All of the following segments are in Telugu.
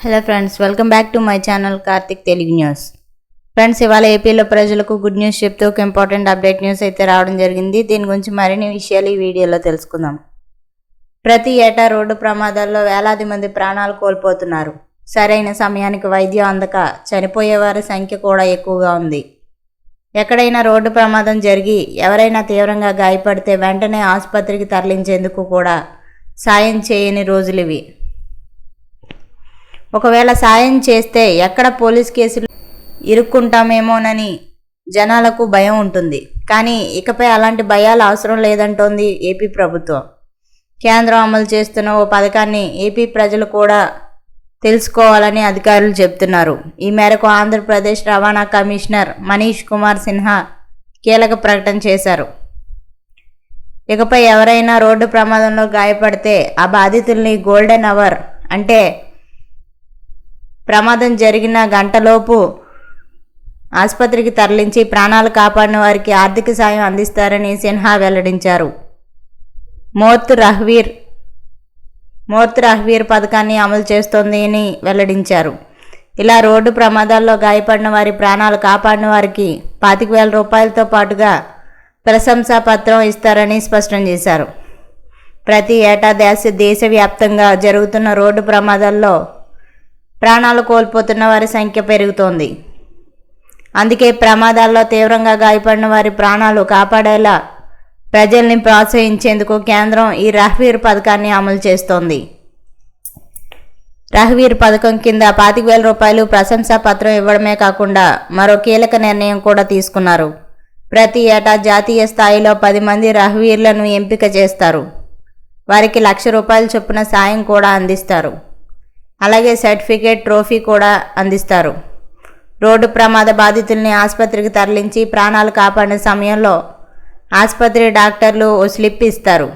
Hello friends, welcome back to my channel Karthik Telugu news. Friends, ఇవాళ ఏపీలో ప్రజలకు గుడ్ న్యూస్ చెప్తూ ఒక ఇంపార్టెంట్ అప్డేట్ న్యూస్ అయితే రావడం జరిగింది. దీని గురించి మరిన్ని విషయాలు ఈ వీడియోలో తెలుసుకుందాం. ప్రతి ఏటా రోడ్డు ప్రమాదాల్లో వేలాది మంది ప్రాణాలు కోల్పోతున్నారు. సరైన సమయానికి వైద్యం అందక చనిపోయే వారి సంఖ్య కూడా ఎక్కువగా ఉంది. ఎక్కడైనా రోడ్డు ప్రమాదం జరిగి ఎవరైనా తీవ్రంగా గాయపడితే వెంటనే ఆసుపత్రికి తరలించేందుకు కూడా సాయం చేయని రోజులివి. ఒకవేళ సాయం చేస్తే ఎక్కడ పోలీస్ కేసులు ఇరుక్కుంటామేమోనని జనాలకు భయం ఉంటుంది. కానీ ఇకపై అలాంటి భయాలు అవసరం లేదంటోంది ఏపీ ప్రభుత్వం. కేంద్రం అమలు చేస్తున్న ఓ పథకాన్ని ఏపీ ప్రజలు కూడా తెలుసుకోవాలని అధికారులు చెబుతున్నారు. ఈ మేరకు ఆంధ్రప్రదేశ్ రవాణా కమిషనర్ మనీష్ కుమార్ సిన్హా కీలక ప్రకటన చేశారు. ఇకపై ఎవరైనా రోడ్డు ప్రమాదంలో గాయపడితే ఆ బాధితుల్ని గోల్డెన్ అవర్ అంటే ప్రమాదం జరిగిన గంటలోపు ఆసుపత్రికి తరలించి ప్రాణాలు కాపాడిన వారికి ఆర్థిక సాయం అందిస్తారని సిన్హా వెల్లడించారు. మోర్త్ రహ్వీర్ పథకాన్ని అమలు చేస్తోంది అని వెల్లడించారు. ఇలా రోడ్డు ప్రమాదాల్లో గాయపడిన వారి ప్రాణాలు కాపాడిన వారికి 25,000 రూపాయలతో పాటుగా ప్రశంసా పత్రం ఇస్తారని స్పష్టం చేశారు. ప్రతి ఏటా దేశవ్యాప్తంగా జరుగుతున్న రోడ్డు ప్రమాదాల్లో ప్రాణాలు కోల్పోతున్న వారి సంఖ్య పెరుగుతోంది. అందుకే ప్రమాదాల్లో తీవ్రంగా గాయపడిన వారి ప్రాణాలు కాపాడేలా ప్రజల్ని ప్రోత్సహించేందుకు కేంద్రం ఈ రహ్వీర్ పథకాన్ని అమలు చేస్తోంది. రహ్వీర్ పథకం కింద 25,000 రూపాయలు ప్రశంసా పత్రం ఇవ్వడమే కాకుండా మరో కీలక నిర్ణయం కూడా తీసుకున్నారు. ప్రతి ఏటా జాతీయ స్థాయిలో 10 మంది రహ్వీర్లను ఎంపిక చేస్తారు. వారికి 1,00,000 రూపాయల చొప్పున సాయం కూడా అందిస్తారు. అలాగే సర్టిఫికేట్, ట్రోఫీ కూడా అందిస్తారు. రోడ్డు ప్రమాద బాధితుల్ని ఆసుపత్రికి తరలించి ప్రాణాలు కాపాడిన సమయంలో ఆసుపత్రి డాక్టర్లు ఓ స్లిప్ ఇస్తారు.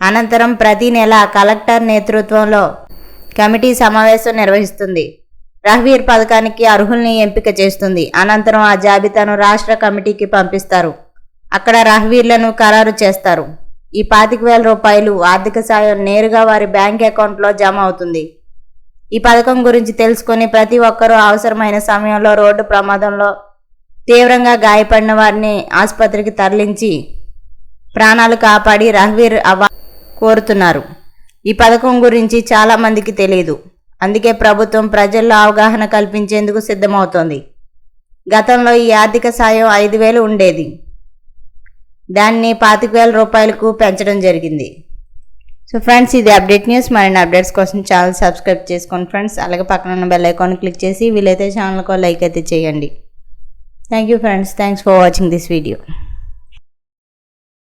అనంతరం ప్రతి నెల కలెక్టర్ నేతృత్వంలో కమిటీ సమావేశం నిర్వహిస్తుంది. రహ్వీర్ పథకానికి అర్హుల్ని ఎంపిక చేస్తుంది. అనంతరం ఆ జాబితాను రాష్ట్ర కమిటీకి పంపిస్తారు. అక్కడ రహ్వీర్లను ఖరారు చేస్తారు. ఈ 25,000 రూపాయలు ఆర్థిక సాయం నేరుగా వారి బ్యాంక్ అకౌంట్లో జమ అవుతుంది. ఈ పథకం గురించి తెలుసుకుని ప్రతి ఒక్కరూ అవసరమైన సమయంలో రోడ్డు ప్రమాదంలో తీవ్రంగా గాయపడిన వారిని ఆసుపత్రికి తరలించి ప్రాణాలు కాపాడి రహ్వీర్ అవార్డు కోరుతున్నారు. ఈ పథకం గురించి చాలామందికి తెలియదు. అందుకే ప్రభుత్వం ప్రజల్లో అవగాహన కల్పించేందుకు సిద్ధమవుతోంది. గతంలో ఈ ఆర్థిక సాయం 5,000 ఉండేది. దాన్ని 25,000 రూపాయలకు పెంచడం జరిగింది. సో ఫ్రెండ్స్, ఇది అప్డేట్ న్యూస్. మరిన్ని అప్డేట్స్ కోసం ఛానల్ సబ్స్క్రైబ్ చేసుకోండి ఫ్రెండ్స్. అలాగే పక్కన ఉన్న బెల్ ఐకాన్ క్లిక్ చేసి వీలైతే ఛానల్కి లైక్ అయితే చేయండి. Thank you friends. Thanks for watching this video.